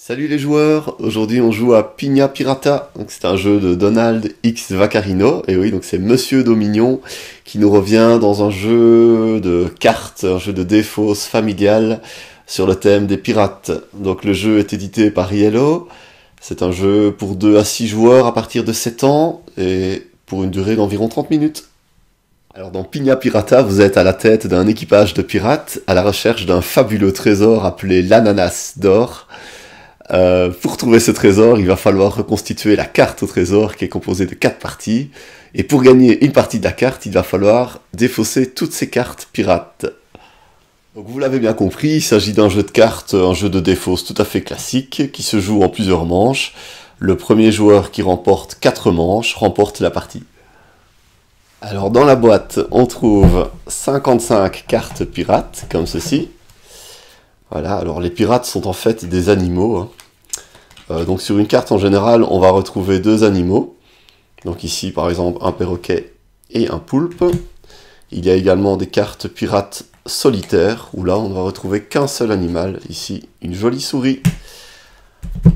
Salut les joueurs, aujourd'hui on joue à Pina Pirata, donc c'est un jeu de Donald X Vaccarino, et oui donc c'est Monsieur Dominion qui nous revient dans un jeu de cartes, un jeu de défausse familial sur le thème des pirates. Donc le jeu est édité par Yellow, c'est un jeu pour 2 à 6 joueurs à partir de 7 ans, et pour une durée d'environ 30 minutes. Alors dans Pina Pirata, vous êtes à la tête d'un équipage de pirates à la recherche d'un fabuleux trésor appelé l'ananas d'or. Pour trouver ce trésor, il va falloir reconstituer la carte au trésor qui est composée de 4 parties. Et pour gagner une partie de la carte, il va falloir défausser toutes ces cartes pirates. Donc vous l'avez bien compris, il s'agit d'un jeu de cartes, un jeu de défausse tout à fait classique, qui se joue en plusieurs manches. Le premier joueur qui remporte 4 manches remporte la partie. Alors dans la boîte, on trouve 55 cartes pirates, comme ceci. Voilà, alors les pirates sont en fait des animaux, hein. Donc sur une carte en général, on va retrouver 2 animaux. Donc ici par exemple un perroquet et un poulpe. Il y a également des cartes pirates solitaires, où là on ne va retrouver qu'un seul animal. Ici une jolie souris.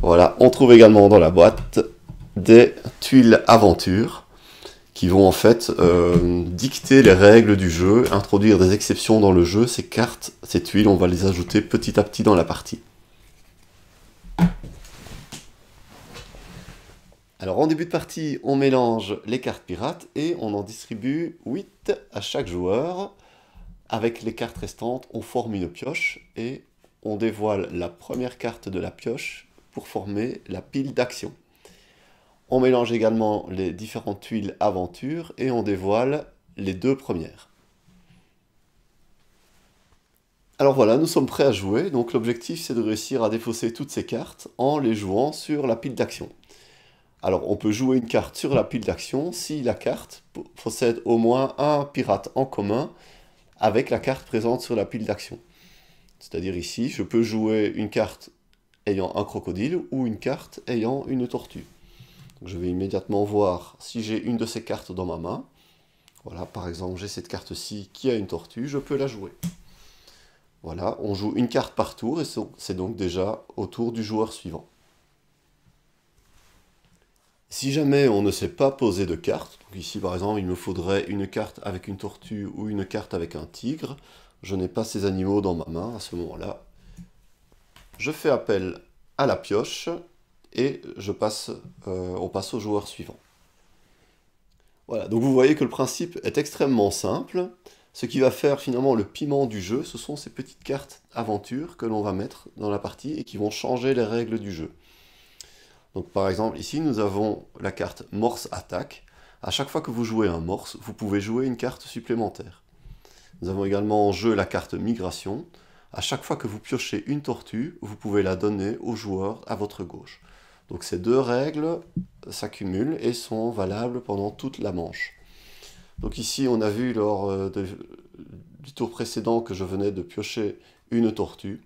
Voilà, on trouve également dans la boîte des tuiles aventure, qui vont en fait dicter les règles du jeu, introduire des exceptions dans le jeu. Ces cartes, ces tuiles, on va les ajouter petit à petit dans la partie. Alors en début de partie, on mélange les cartes pirates et on en distribue 8 à chaque joueur. Avec les cartes restantes, on forme une pioche et on dévoile la première carte de la pioche pour former la pile d'action. On mélange également les différentes tuiles aventure et on dévoile les 2 premières. Alors voilà, nous sommes prêts à jouer, donc l'objectif c'est de réussir à défausser toutes ces cartes en les jouant sur la pile d'action. Alors on peut jouer une carte sur la pile d'action si la carte possède au moins un pirate en commun avec la carte présente sur la pile d'action. C'est-à-dire ici, je peux jouer une carte ayant un crocodile ou une carte ayant une tortue. Donc, je vais immédiatement voir si j'ai une de ces cartes dans ma main. Voilà, par exemple, j'ai cette carte-ci qui a une tortue, je peux la jouer. Voilà, on joue une carte par tour et c'est donc déjà au tour du joueur suivant. Si jamais on ne sait pas poser de carte, donc ici par exemple il me faudrait une carte avec une tortue ou une carte avec un tigre, je n'ai pas ces animaux dans ma main à ce moment-là, je fais appel à la pioche et on passe au joueur suivant. Voilà, donc vous voyez que le principe est extrêmement simple. Ce qui va faire finalement le piment du jeu, ce sont ces petites cartes aventure que l'on va mettre dans la partie et qui vont changer les règles du jeu. Donc par exemple, ici nous avons la carte Morse Attaque. À chaque fois que vous jouez un morse, vous pouvez jouer une carte supplémentaire. Nous avons également en jeu la carte Migration. À chaque fois que vous piochez une tortue, vous pouvez la donner au joueur à votre gauche. Donc ces 2 règles s'accumulent et sont valables pendant toute la manche. Donc ici on a vu lors du tour précédent que je venais de piocher une tortue.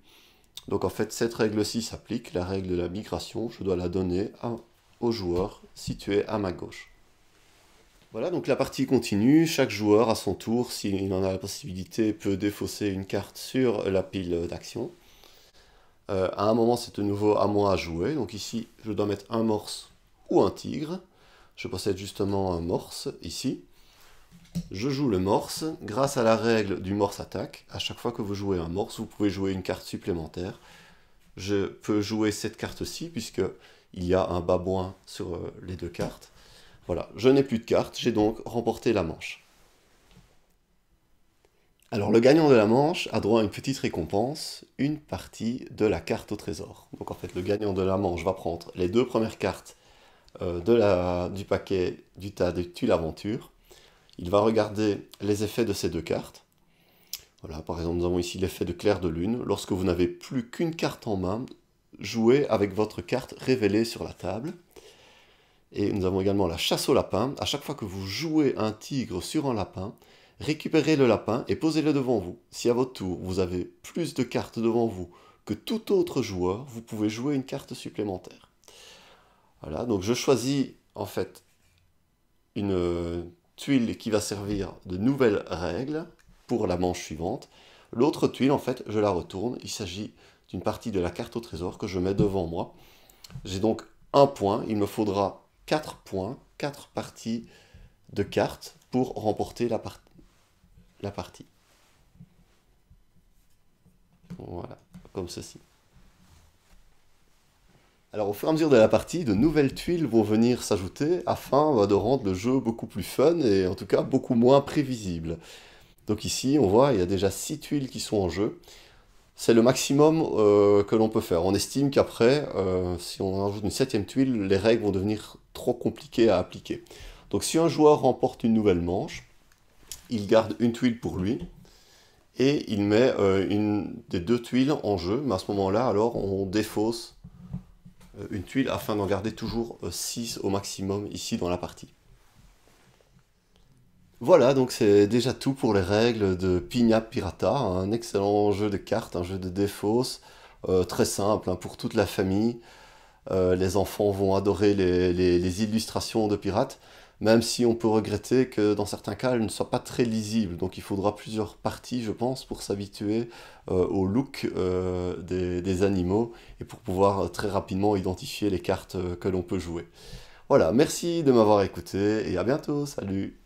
Donc en fait, cette règle-ci s'applique, la règle de la migration, je dois la donner au joueur situé à ma gauche. Voilà, donc la partie continue, chaque joueur à son tour, s'il en a la possibilité, peut défausser une carte sur la pile d'action. À un moment, c'est de nouveau à moi à jouer, donc ici, je dois mettre un morse ou un tigre. Je possède justement un morse, ici. Je joue le morse, grâce à la règle du morse attaque, à chaque fois que vous jouez un morse, vous pouvez jouer une carte supplémentaire. Je peux jouer cette carte-ci, puisqu'il y a un babouin sur les 2 cartes. Voilà, je n'ai plus de cartes, j'ai donc remporté la manche. Alors le gagnant de la manche a droit à une petite récompense, une partie de la carte au trésor. Donc en fait, le gagnant de la manche va prendre les 2 premières cartes du paquet du tas de tuiles aventure. Il va regarder les effets de ces 2 cartes. Voilà, par exemple, nous avons ici l'effet de clair de lune. Lorsque vous n'avez plus qu'une carte en main, jouez avec votre carte révélée sur la table. Et nous avons également la chasse au lapin. À chaque fois que vous jouez un tigre sur un lapin, récupérez le lapin et posez-le devant vous. Si à votre tour, vous avez plus de cartes devant vous que tout autre joueur, vous pouvez jouer une carte supplémentaire. Voilà, donc je choisis en fait une tuile qui va servir de nouvelle règle pour la manche suivante. L'autre tuile, en fait, je la retourne. Il s'agit d'une partie de la carte au trésor que je mets devant moi. J'ai donc un point, il me faudra 4 points, 4 parties de cartes pour remporter la partie. Voilà, comme ceci. Alors au fur et à mesure de la partie, de nouvelles tuiles vont venir s'ajouter afin de rendre le jeu beaucoup plus fun et en tout cas beaucoup moins prévisible. Donc ici, on voit, il y a déjà 6 tuiles qui sont en jeu. C'est le maximum que l'on peut faire. On estime qu'après, si on ajoute une 7e tuile, les règles vont devenir trop compliquées à appliquer. Donc si un joueur remporte une nouvelle manche, il garde une tuile pour lui et il met une des 2 tuiles en jeu. Mais à ce moment-là, alors on défausse une tuile afin d'en garder toujours 6 au maximum ici dans la partie. Voilà, donc c'est déjà tout pour les règles de Pigna Pirata, un excellent jeu de cartes, un jeu de défausse, très simple hein, pour toute la famille. Les enfants vont adorer les illustrations de pirates, même si on peut regretter que dans certains cas, elles ne soient pas très lisibles. Donc il faudra plusieurs parties, je pense, pour s'habituer au look des animaux et pour pouvoir très rapidement identifier les cartes que l'on peut jouer. Voilà, merci de m'avoir écouté et à bientôt, salut!